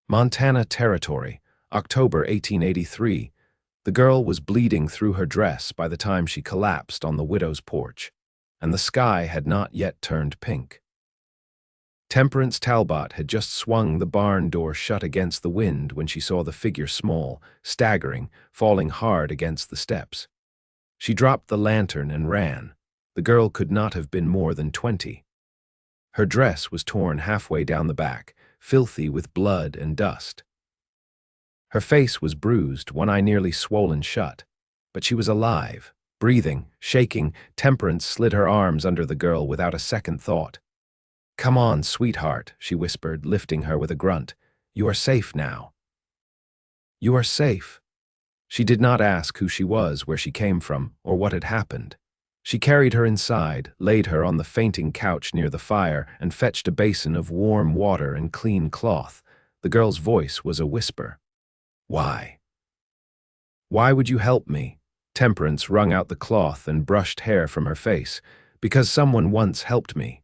Montana Territory, October 1883. The girl was bleeding through her dress by the time she collapsed on the widow's porch, and the sky had not yet turned pink. Temperance Talbot had just swung the barn door shut against the wind when she saw the figure small, staggering, falling hard against the steps. She dropped the lantern and ran. The girl could not have been more than 20. Her dress was torn halfway down the back, filthy with blood and dust. Her face was bruised, one eye nearly swollen shut, but she was alive, breathing, shaking. Temperance slid her arms under the girl without a second thought. "Come on, sweetheart," she whispered, lifting her with a grunt. "You are safe now." "You are safe." She did not ask who she was, where she came from, or what had happened. She carried her inside, laid her on the fainting couch near the fire, and fetched a basin of warm water and clean cloth. The girl's voice was a whisper. "Why? Why would you help me?" Temperance wrung out the cloth and brushed hair from her face. "Because someone once helped me."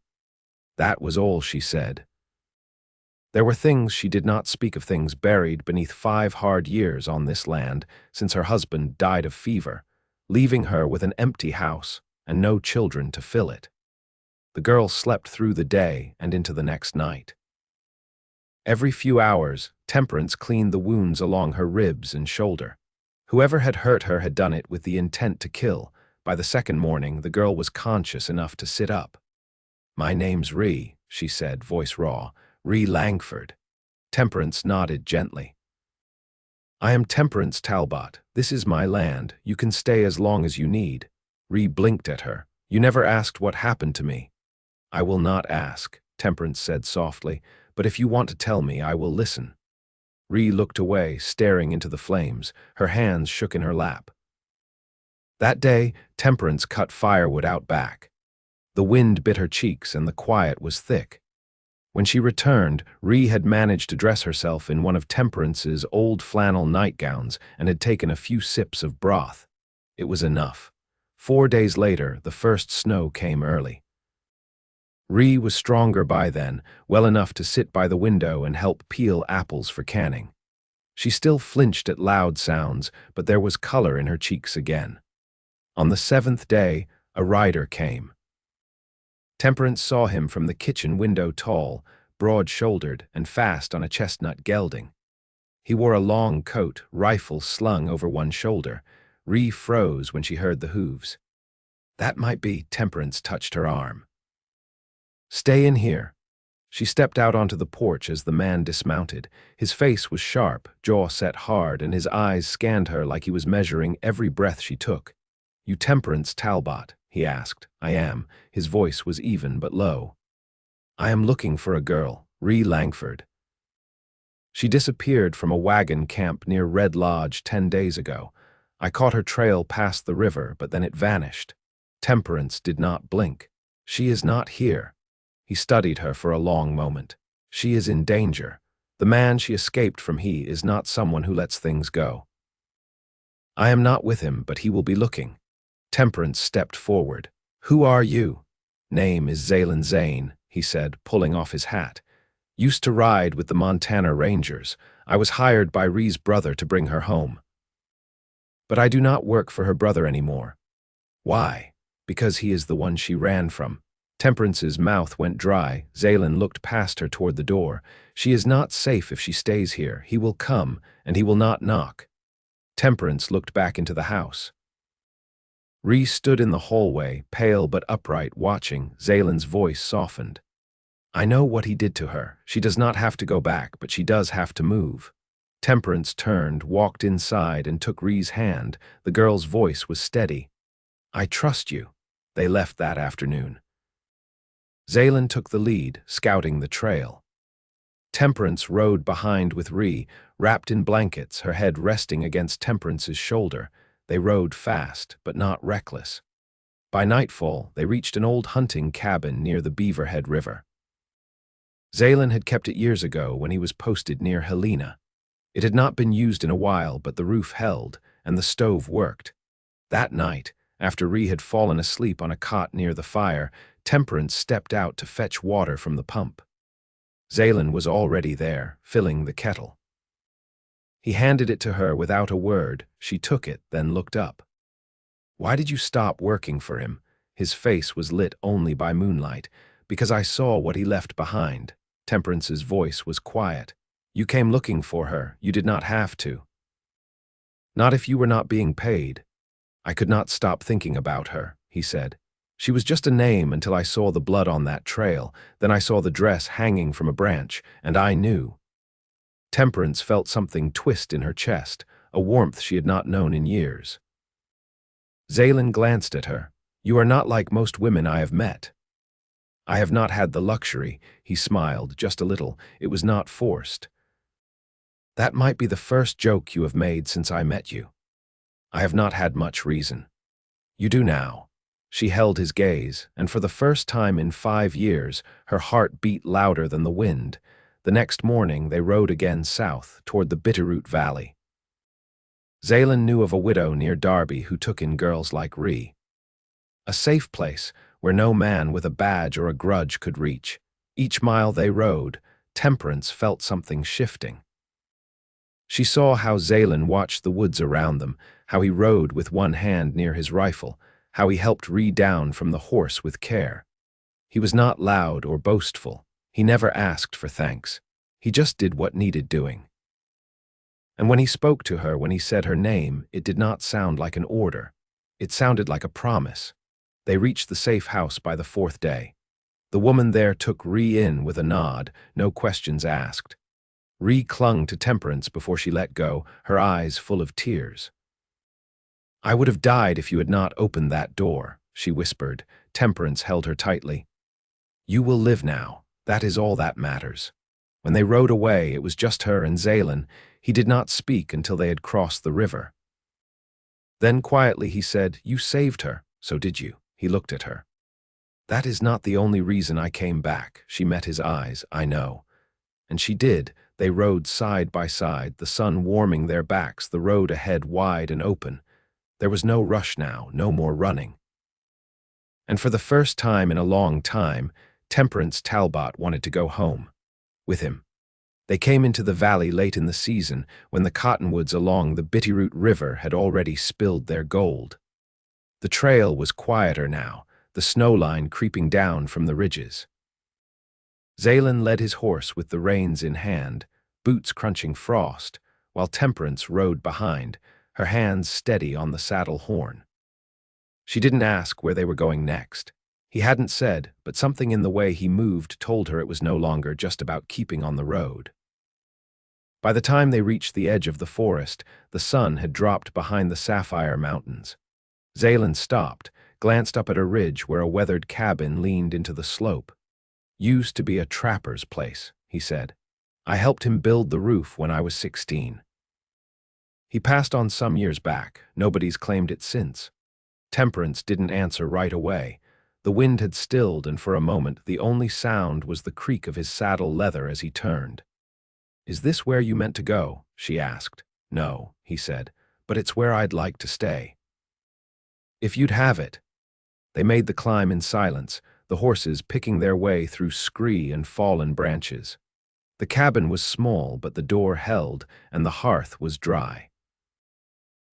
That was all she said. There were things she did not speak of, things buried beneath 5 hard years on this land since her husband died of fever, leaving her with an empty house and no children to fill it. The girl slept through the day and into the next night. Every few hours, Temperance cleaned the wounds along her ribs and shoulder. Whoever had hurt her had done it with the intent to kill. By the second morning, the girl was conscious enough to sit up. "My name's Ree," she said, voice raw. "Ree Langford." Temperance nodded gently. "I am Temperance Talbot. This is my land. You can stay as long as you need." Ree blinked at her. "You never asked what happened to me." "I will not ask," Temperance said softly, "but if you want to tell me, I will listen." Ree looked away, staring into the flames. Her hands shook in her lap. That day, Temperance cut firewood out back. The wind bit her cheeks and the quiet was thick. When she returned, Ree had managed to dress herself in one of Temperance's old flannel nightgowns and had taken a few sips of broth. It was enough. 4 days later, the first snow came early. Ree was stronger by then, well enough to sit by the window and help peel apples for canning. She still flinched at loud sounds, but there was color in her cheeks again. On the 7th day, a rider came. Temperance saw him from the kitchen window, tall, broad-shouldered, and fast on a chestnut gelding. He wore a long coat, rifle slung over one shoulder. Ree froze when she heard the hooves. "That might be," Temperance touched her arm. "Stay in here." She stepped out onto the porch as the man dismounted. His face was sharp, jaw set hard, and his eyes scanned her like he was measuring every breath she took. "You Temperance Talbot?" he asked. "I am." His voice was even but low. "I am looking for a girl, Ree Langford. She disappeared from a wagon camp near Red Lodge 10 days ago. I caught her trail past the river, but then it vanished." Temperance did not blink. "She is not here." He studied her for a long moment. "She is in danger. The man she escaped from is not someone who lets things go. I am not with him, but he will be looking." Temperance stepped forward. "Who are you?" "Name is Zaylen Zane," he said, pulling off his hat. "Used to ride with the Montana Rangers. I was hired by Ree's brother to bring her home. But I do not work for her brother anymore." "Why?" "Because he is the one she ran from." Temperance's mouth went dry. Zaylen looked past her toward the door. "She is not safe if she stays here. He will come, and he will not knock." Temperance looked back into the house. Ree stood in the hallway, pale but upright, watching. Zaylen's voice softened. "I know what he did to her. She does not have to go back, but she does have to move." Temperance turned, walked inside, and took Ree's hand. The girl's voice was steady. "I trust you." They left that afternoon. Zaylen took the lead, scouting the trail. Temperance rode behind with Ree, wrapped in blankets, her head resting against Temperance's shoulder. They rode fast, but not reckless. By nightfall, they reached an old hunting cabin near the Beaverhead River. Zaylen had kept it years ago when he was posted near Helena. It had not been used in a while, but the roof held, and the stove worked. That night, after Ree had fallen asleep on a cot near the fire, Temperance stepped out to fetch water from the pump. Zalen was already there, filling the kettle. He handed it to her without a word. She took it, then looked up. "Why did you stop working for him?" His face was lit only by moonlight. "Because I saw what he left behind." Temperance's voice was quiet. "You came looking for her. You did not have to." "Not if you were not being paid." "I could not stop thinking about her," he said. "She was just a name until I saw the blood on that trail. Then I saw the dress hanging from a branch, and I knew." Temperance felt something twist in her chest, a warmth she had not known in years. Zalen glanced at her. "You are not like most women I have met." "I have not had the luxury," he smiled, just a little. "It was not forced." "That might be the first joke you have made since I met you." "I have not had much reason." "You do now." She held his gaze, and for the first time in 5 years, her heart beat louder than the wind. The next morning, they rode again south, toward the Bitterroot Valley. Zalen knew of a widow near Derby who took in girls like Ree. A safe place where no man with a badge or a grudge could reach. Each mile they rode, Temperance felt something shifting. She saw how Zalen watched the woods around them, how he rode with one hand near his rifle, how he helped Ree down from the horse with care. He was not loud or boastful. He never asked for thanks. He just did what needed doing. And when he spoke to her, when he said her name, it did not sound like an order. It sounded like a promise. They reached the safe house by the 4th day. The woman there took Ree in with a nod, no questions asked. Ree clung to Temperance before she let go, her eyes full of tears. "I would have died if you had not opened that door," she whispered. Temperance held her tightly. "You will live now. That is all that matters." When they rode away, it was just her and Zalen. He did not speak until they had crossed the river. Then quietly he said, "You saved her, so did you?" He looked at her. "That is not the only reason I came back." She met his eyes. "I know." And she did. They rode side by side, the sun warming their backs, the road ahead wide and open. There was no rush now, no more running. And for the first time in a long time, Temperance Talbot wanted to go home. With him. They came into the valley late in the season, when the cottonwoods along the Bitterroot River had already spilled their gold. The trail was quieter now, the snow line creeping down from the ridges. Zalen led his horse with the reins in hand, boots crunching frost, while Temperance rode behind, her hands steady on the saddle horn. She didn't ask where they were going next. He hadn't said, but something in the way he moved told her it was no longer just about keeping on the road. By the time they reached the edge of the forest, the sun had dropped behind the Sapphire Mountains. Zalen stopped, glanced up at a ridge where a weathered cabin leaned into the slope. "Used to be a trapper's place," he said. "I helped him build the roof when I was 16. He passed on some years back. Nobody's claimed it since." Temperance didn't answer right away. The wind had stilled, and for a moment the only sound was the creak of his saddle leather as he turned. "Is this where you meant to go?" she asked. "No," he said, "but it's where I'd like to stay." "If you'd have it." They made the climb in silence, the horses picking their way through scree and fallen branches. The cabin was small, but the door held, and the hearth was dry.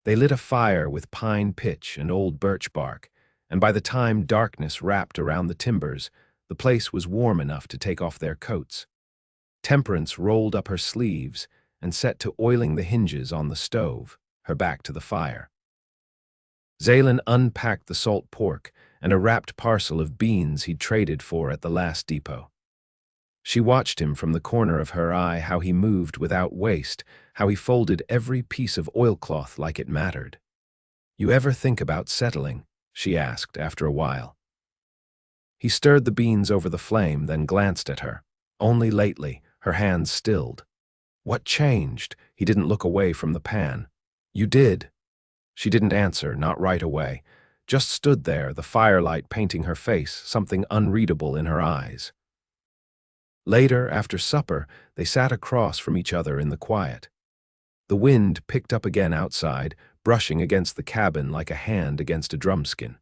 They lit a fire with pine pitch and old birch bark, and by the time darkness wrapped around the timbers, the place was warm enough to take off their coats. Temperance rolled up her sleeves and set to oiling the hinges on the stove, her back to the fire. Zalen unpacked the salt pork and a wrapped parcel of beans he'd traded for at the last depot. She watched him from the corner of her eye, how he moved without waste, how he folded every piece of oilcloth like it mattered. "You ever think about settling?" she asked after a while. He stirred the beans over the flame, then glanced at her. Only lately, her hands stilled. "What changed?" He didn't look away from the pan. "You did." She didn't answer, not right away. Just stood there, the firelight painting her face, something unreadable in her eyes. Later, after supper, they sat across from each other in the quiet. The wind picked up again outside, brushing against the cabin like a hand against a drumskin.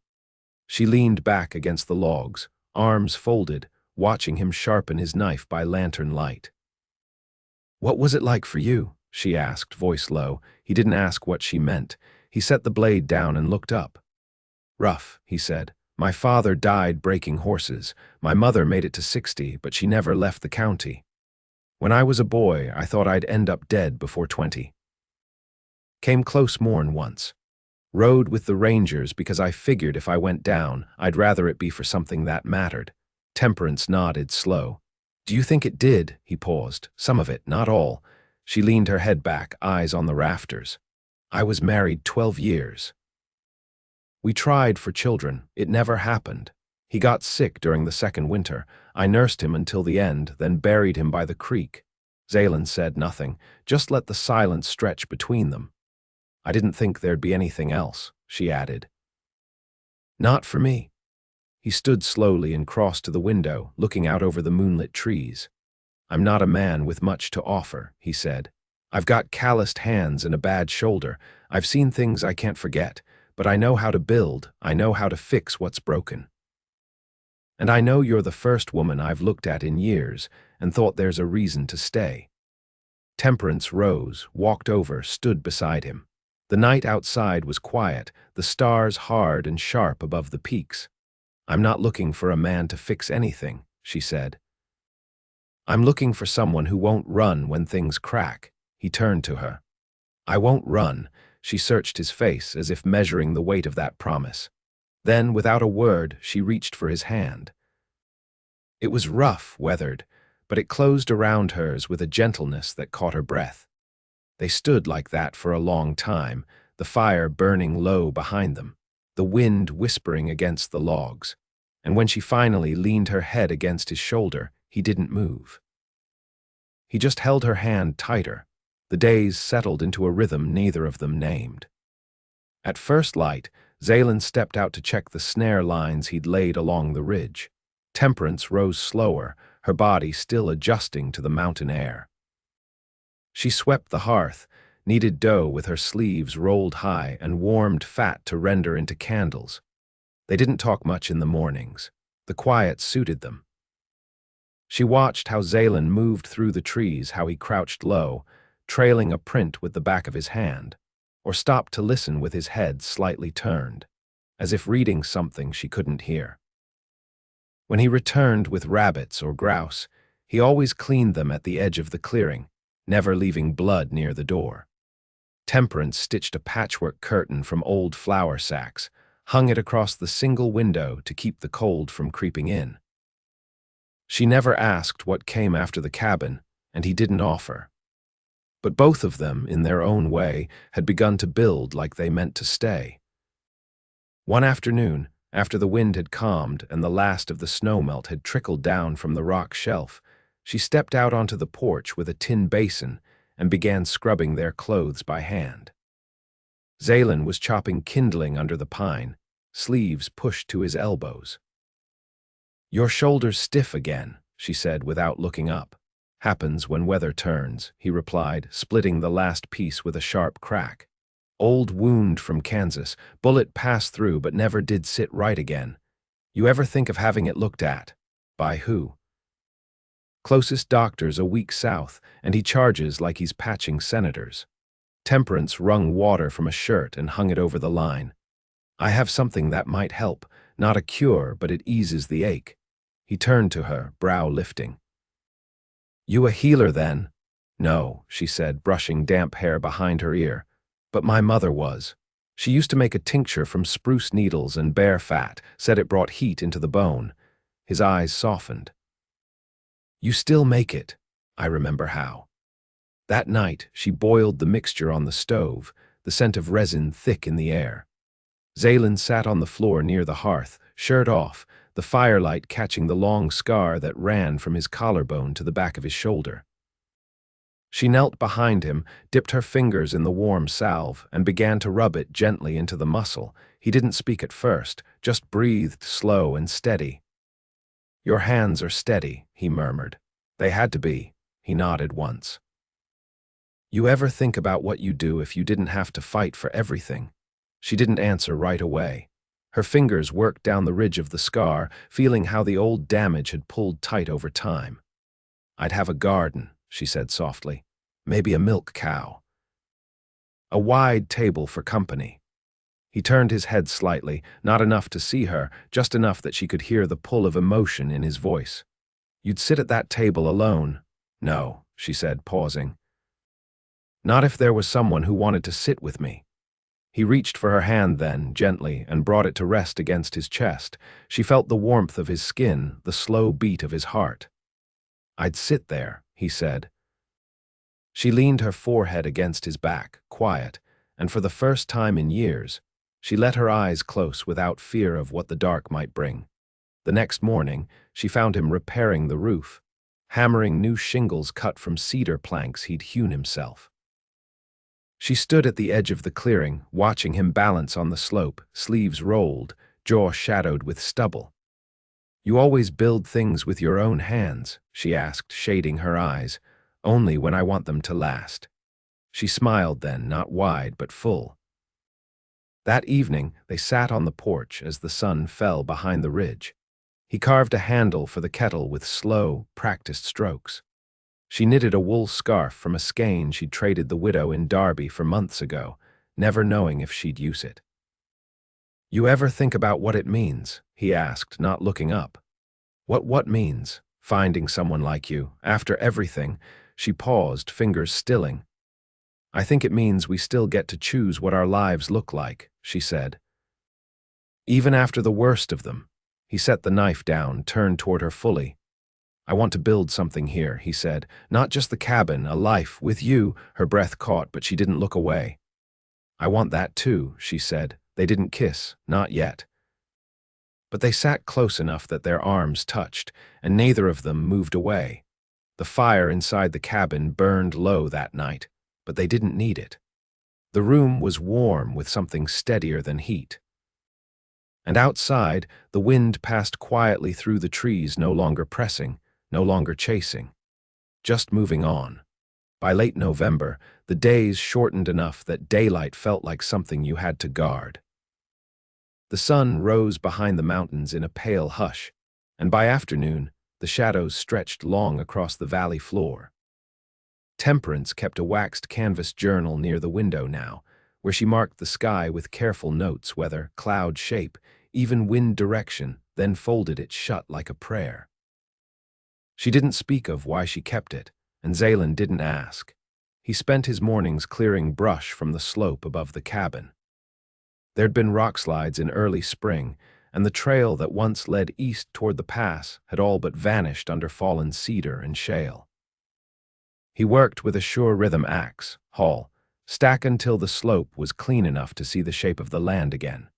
She leaned back against the logs, arms folded, watching him sharpen his knife by lantern light. "What was it like for you?" she asked, voice low. He didn't ask what she meant. He set the blade down and looked up. "Rough," he said. "My father died breaking horses. My mother made it to 60, but she never left the county. When I was a boy, I thought I'd end up dead before 20. Came close more'n once. Rode with the Rangers because I figured if I went down, I'd rather it be for something that mattered." Temperance nodded slow. "Do you think it did?" He paused. "Some of it, not all." She leaned her head back, eyes on the rafters. "I was married 12 years. We tried for children. It never happened. He got sick during the second winter. I nursed him until the end, then buried him by the creek." Zaylen said nothing, just let the silence stretch between them. "I didn't think there'd be anything else," she added. "Not for me." He stood slowly and crossed to the window, looking out over the moonlit trees. "I'm not a man with much to offer," he said. "I've got calloused hands and a bad shoulder. I've seen things I can't forget, but I know how to build. I know how to fix what's broken. And I know you're the first woman I've looked at in years and thought there's a reason to stay." Temperance rose, walked over, stood beside him. The night outside was quiet, the stars hard and sharp above the peaks. "I'm not looking for a man to fix anything," she said. "I'm looking for someone who won't run when things crack." He turned to her. "I won't run." She searched his face as if measuring the weight of that promise. Then, without a word, she reached for his hand. It was rough, weathered, but it closed around hers with a gentleness that caught her breath. They stood like that for a long time, the fire burning low behind them, the wind whispering against the logs. And when she finally leaned her head against his shoulder, he didn't move. He just held her hand tighter. The days settled into a rhythm neither of them named. At first light, Zaylen stepped out to check the snare lines he'd laid along the ridge. Temperance rose slower, her body still adjusting to the mountain air. She swept the hearth, kneaded dough with her sleeves rolled high, and warmed fat to render into candles. They didn't talk much in the mornings. The quiet suited them. She watched how Zaylen moved through the trees, how he crouched low, trailing a print with the back of his hand, or stopped to listen with his head slightly turned, as if reading something she couldn't hear. When he returned with rabbits or grouse, he always cleaned them at the edge of the clearing, never leaving blood near the door. Temperance stitched a patchwork curtain from old flour sacks, hung it across the single window to keep the cold from creeping in. She never asked what came after the cabin, and he didn't offer. But both of them, in their own way, had begun to build like they meant to stay. One afternoon, after the wind had calmed and the last of the snowmelt had trickled down from the rock shelf, she stepped out onto the porch with a tin basin and began scrubbing their clothes by hand. Zaylen was chopping kindling under the pine, sleeves pushed to his elbows. "Your shoulder's stiff again," she said without looking up. "Happens when weather turns," he replied, splitting the last piece with a sharp crack. "Old wound from Kansas, bullet passed through but never did sit right again. You ever think of having it looked at? By who? Closest doctor's a week south, and he charges like he's patching senators." Temperance wrung water from a shirt and hung it over the line. "I have something that might help, not a cure, but it eases the ache." He turned to her, brow lifting. "You a healer then?" "No," she said, brushing damp hair behind her ear. "But my mother was. She used to make a tincture from spruce needles and bear fat, said it brought heat into the bone." His eyes softened. "You still make it. I remember how. That night, she boiled the mixture on the stove, the scent of resin thick in the air." Zaylen sat on the floor near the hearth, shirt off, the firelight catching the long scar that ran from his collarbone to the back of his shoulder. She knelt behind him, dipped her fingers in the warm salve, and began to rub it gently into the muscle. He didn't speak at first, just breathed slow and steady. "Your hands are steady," he murmured. "They had to be." He nodded once. "You ever think about what you'd do if you didn't have to fight for everything?" She didn't answer right away. Her fingers worked down the ridge of the scar, feeling how the old damage had pulled tight over time. "I'd have a garden," she said softly. "Maybe a milk cow. A wide table for company." He turned his head slightly, not enough to see her, just enough that she could hear the pull of emotion in his voice. "You'd sit at that table alone?" "No," she said, pausing. "Not if there was someone who wanted to sit with me." He reached for her hand then, gently, and brought it to rest against his chest. She felt the warmth of his skin, the slow beat of his heart. "I'd sit there," he said. She leaned her forehead against his back, quiet, and for the first time in years, she let her eyes close without fear of what the dark might bring. The next morning, she found him repairing the roof, hammering new shingles cut from cedar planks he'd hewn himself. She stood at the edge of the clearing, watching him balance on the slope, sleeves rolled, jaw shadowed with stubble. "You always build things with your own hands?" she asked, shading her eyes. "Only when I want them to last." She smiled then, not wide but full. That evening, they sat on the porch as the sun fell behind the ridge. He carved a handle for the kettle with slow, practiced strokes. She knitted a wool scarf from a skein she'd traded the widow in Derby for months ago, never knowing if she'd use it. "You ever think about what it means?" he asked, not looking up. What means? Finding someone like you, after everything?" She paused, fingers stilling. "I think it means we still get to choose what our lives look like," she said. "Even after the worst of them." He set the knife down, turned toward her fully. "I want to build something here," he said. "Not just the cabin, a life, with you." Her breath caught, but she didn't look away. "I want that too," she said. They didn't kiss, not yet. But they sat close enough that their arms touched, and neither of them moved away. The fire inside the cabin burned low that night, but they didn't need it. The room was warm with something steadier than heat. And outside, the wind passed quietly through the trees, no longer pressing, no longer chasing, just moving on. By late November, the days shortened enough that daylight felt like something you had to guard. The sun rose behind the mountains in a pale hush, and by afternoon, the shadows stretched long across the valley floor. Temperance kept a waxed canvas journal near the window now, where she marked the sky with careful notes, weather, cloud shape, even wind direction, then folded it shut like a prayer. She didn't speak of why she kept it, and Zaylen didn't ask. He spent his mornings clearing brush from the slope above the cabin. There'd been rockslides in early spring, and the trail that once led east toward the pass had all but vanished under fallen cedar and shale. He worked with a sure rhythm axe, haul, stack until the slope was clean enough to see the shape of the land again.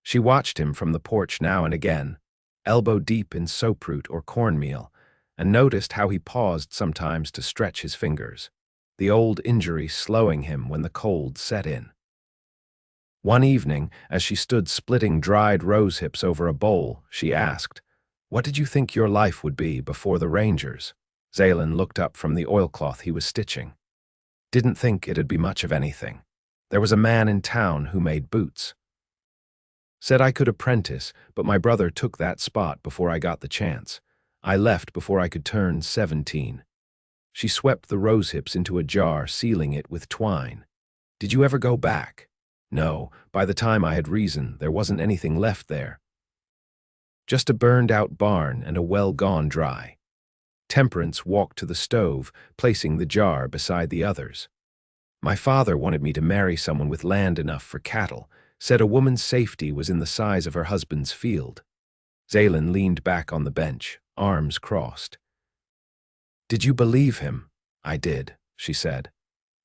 She watched him from the porch now and again, elbow deep in soaproot or cornmeal, and noticed how he paused sometimes to stretch his fingers, the old injury slowing him when the cold set in. One evening, as she stood splitting dried rose hips over a bowl, she asked, "What did you think your life would be before the Rangers?" Zaylen looked up from the oilcloth he was stitching. "Didn't think it'd be much of anything. There was a man in town who made boots. Said I could apprentice, but my brother took that spot before I got the chance. I left before I could turn 17. She swept the rose hips into a jar, sealing it with twine. "Did you ever go back?" "No, by the time I had reason, there wasn't anything left there. Just a burned-out barn and a well gone dry." Temperance walked to the stove, placing the jar beside the others. "My father wanted me to marry someone with land enough for cattle, said a woman's safety was in the size of her husband's field." Zaylen leaned back on the bench, arms crossed. "Did you believe him?" "I did," she said.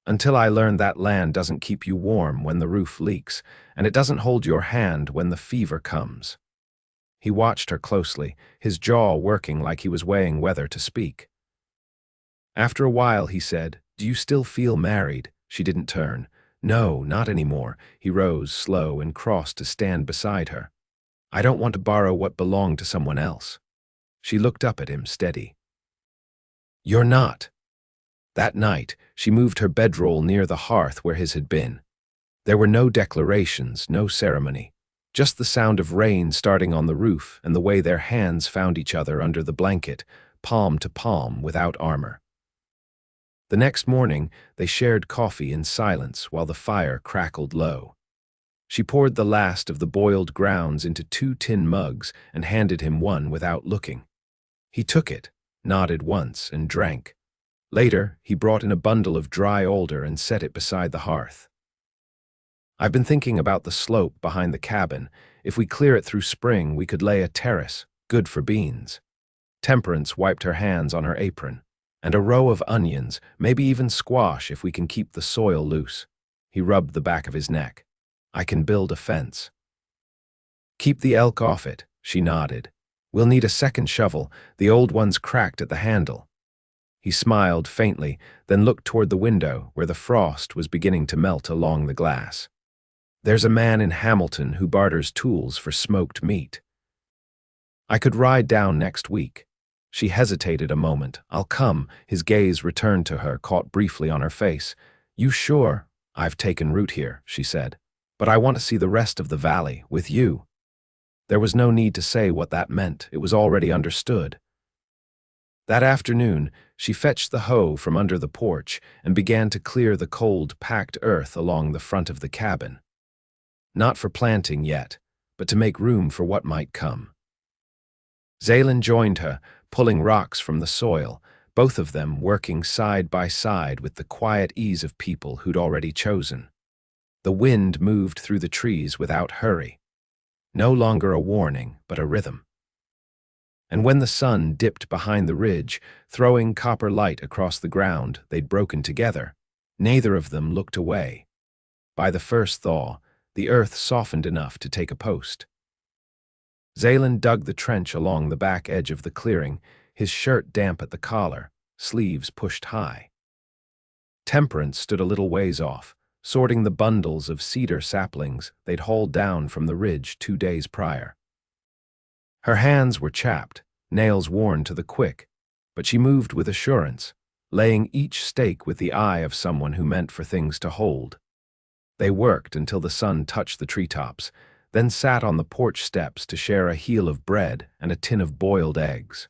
"Until I learned that land doesn't keep you warm when the roof leaks, and it doesn't hold your hand when the fever comes." He watched her closely, his jaw working like he was weighing whether to speak. After a while, he said, "Do you still feel married?" She didn't turn. "No, not anymore." He rose, slow, and crossed to stand beside her. "I don't want to borrow what belonged to someone else." She looked up at him, steady. "You're not." That night, she moved her bedroll near the hearth where his had been. There were no declarations, no ceremony, Just the sound of rain starting on the roof and the way their hands found each other under the blanket, palm to palm without armor. The next morning, they shared coffee in silence while the fire crackled low. She poured the last of the boiled grounds into 2 tin mugs and handed him one without looking. He took it, nodded once, and drank. Later, he brought in a bundle of dry alder and set it beside the hearth. "I've been thinking about the slope behind the cabin. If we clear it through spring, we could lay a terrace, good for beans." Temperance wiped her hands on her apron. "And a row of onions, maybe even squash if we can keep the soil loose." He rubbed the back of his neck. "I can build a fence." "Keep the elk off it," she nodded. "We'll need a second shovel. The old one's cracked at the handle." He smiled faintly, then looked toward the window where the frost was beginning to melt along the glass. "There's a man in Hamilton who barters tools for smoked meat. I could ride down next week." She hesitated a moment. "I'll come." His gaze returned to her, caught briefly on her face. "You sure?" "I've taken root here," she said. "But I want to see the rest of the valley, with you." There was no need to say what that meant. It was already understood. That afternoon, she fetched the hoe from under the porch and began to clear the cold, packed earth along the front of the cabin. Not for planting yet, but to make room for what might come. Zaylin joined her, pulling rocks from the soil, both of them working side by side with the quiet ease of people who'd already chosen. The wind moved through the trees without hurry. No longer a warning, but a rhythm. And when the sun dipped behind the ridge, throwing copper light across the ground they'd broken together, neither of them looked away. By the first thaw, the earth softened enough to take a post. Zaylin dug the trench along the back edge of the clearing, his shirt damp at the collar, sleeves pushed high. Temperance stood a little ways off, sorting the bundles of cedar saplings they'd hauled down from the ridge 2 days prior. Her hands were chapped, nails worn to the quick, but she moved with assurance, laying each stake with the eye of someone who meant for things to hold. They worked until the sun touched the treetops, then sat on the porch steps to share a heel of bread and a tin of boiled eggs.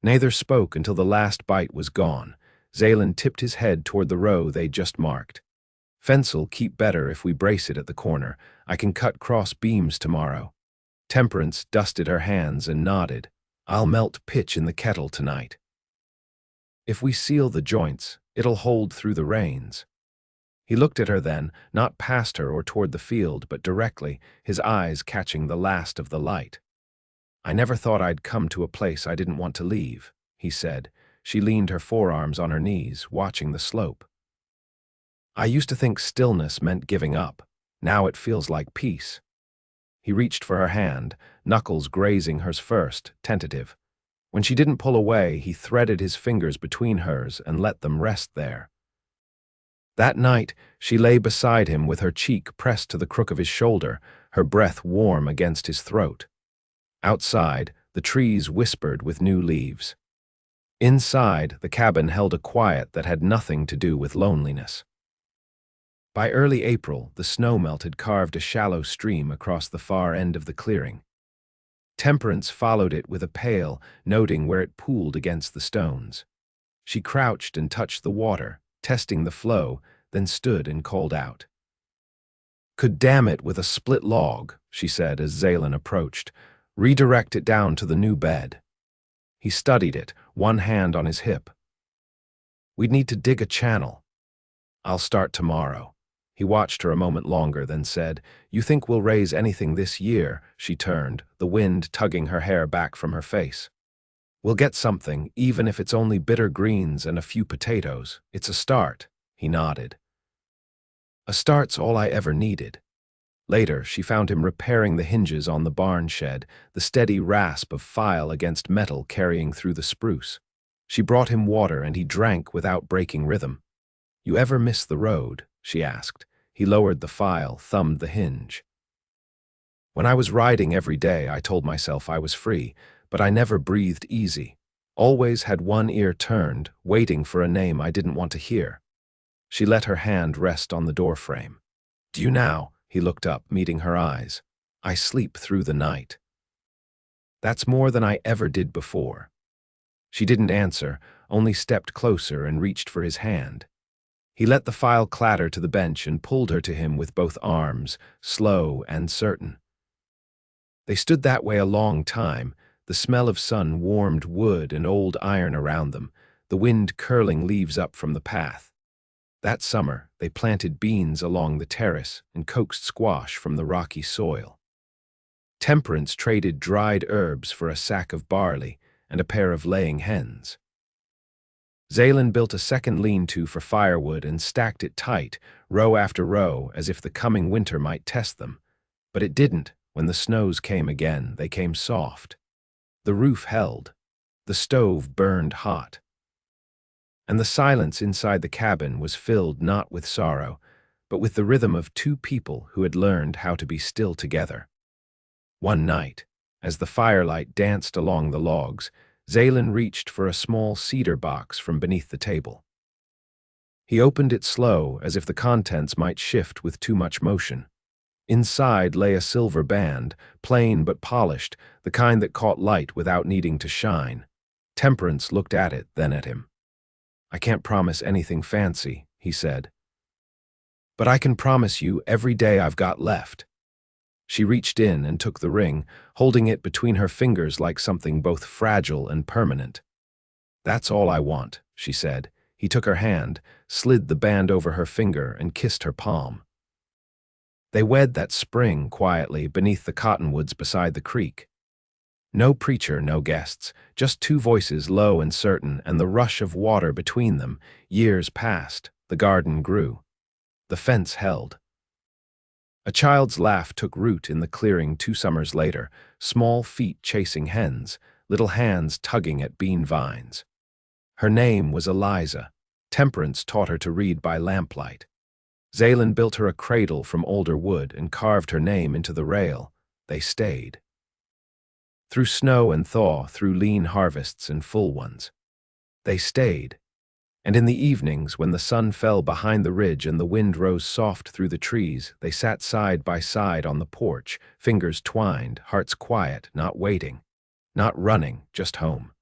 Neither spoke until the last bite was gone. Zaylin tipped his head toward the row they'd just marked. "Fence'll keep better if we brace it at the corner. I can cut cross beams tomorrow." Temperance dusted her hands and nodded. "I'll melt pitch in the kettle tonight. If we seal the joints, it'll hold through the rains." He looked at her then, not past her or toward the field, but directly, his eyes catching the last of the light. "I never thought I'd come to a place I didn't want to leave," he said. She leaned her forearms on her knees, watching the slope. "I used to think stillness meant giving up. Now it feels like peace." He reached for her hand, knuckles grazing hers first, tentative. When she didn't pull away, he threaded his fingers between hers and let them rest there. That night, she lay beside him with her cheek pressed to the crook of his shoulder, her breath warm against his throat. Outside, the trees whispered with new leaves. Inside, the cabin held a quiet that had nothing to do with loneliness. By early April, the snowmelt had carved a shallow stream across the far end of the clearing. Temperance followed it with a pail, noting where it pooled against the stones. She crouched and touched the water, testing the flow, then stood and called out. "Could dam it with a split log," she said as Zaylin approached. "Redirect it down to the new bed." He studied it, one hand on his hip. "We'd need to dig a channel." "I'll start tomorrow." He watched her a moment longer, then said, "You think we'll raise anything this year?" She turned, the wind tugging her hair back from her face. "We'll get something, even if it's only bitter greens and a few potatoes. It's a start." He nodded. "A start's all I ever needed." Later, she found him repairing the hinges on the barn shed, the steady rasp of file against metal carrying through the spruce. She brought him water and he drank without breaking rhythm. "You ever miss the road?" she asked. He lowered the file, thumbed the hinge. "When I was riding every day, I told myself I was free, but I never breathed easy. Always had one ear turned, waiting for a name I didn't want to hear." She let her hand rest on the doorframe. "Do you now?" He looked up, meeting her eyes. I sleep through the night. That's more than I ever did before. She didn't answer, only stepped closer and reached for his hand. He let the file clatter to the bench and pulled her to him with both arms, slow and certain. They stood that way a long time, the smell of sun-warmed wood and old iron around them, the wind curling leaves up from the path. That summer, they planted beans along the terrace and coaxed squash from the rocky soil. Temperance traded dried herbs for a sack of barley and a pair of laying hens. Zaylin built a second lean-to for firewood and stacked it tight, row after row, as if the coming winter might test them. But it didn't. When the snows came again, they came soft. The roof held. The stove burned hot. And the silence inside the cabin was filled not with sorrow, but with the rhythm of two people who had learned how to be still together. One night, as the firelight danced along the logs, Zaylin reached for a small cedar box from beneath the table. He opened it slow, as if the contents might shift with too much motion. Inside lay a silver band, plain but polished, the kind that caught light without needing to shine. Temperance looked at it, then at him. "I can't promise anything fancy," he said. "But I can promise you every day I've got left." She reached in and took the ring, holding it between her fingers like something both fragile and permanent. "That's all I want," she said. He took her hand, slid the band over her finger, and kissed her palm. They wed that spring quietly beneath the cottonwoods beside the creek. No preacher, no guests, just two voices low and certain, and the rush of water between them. Years passed, the garden grew. The fence held. A child's laugh took root in the clearing 2 summers later, small feet chasing hens, little hands tugging at bean vines. Her name was Eliza. Temperance taught her to read by lamplight. Zaylin built her a cradle from older wood and carved her name into the rail. They stayed. Through snow and thaw, through lean harvests and full ones. They stayed. And in the evenings, when the sun fell behind the ridge and the wind rose soft through the trees, they sat side by side on the porch, fingers twined, hearts quiet, not waiting, not running, just home.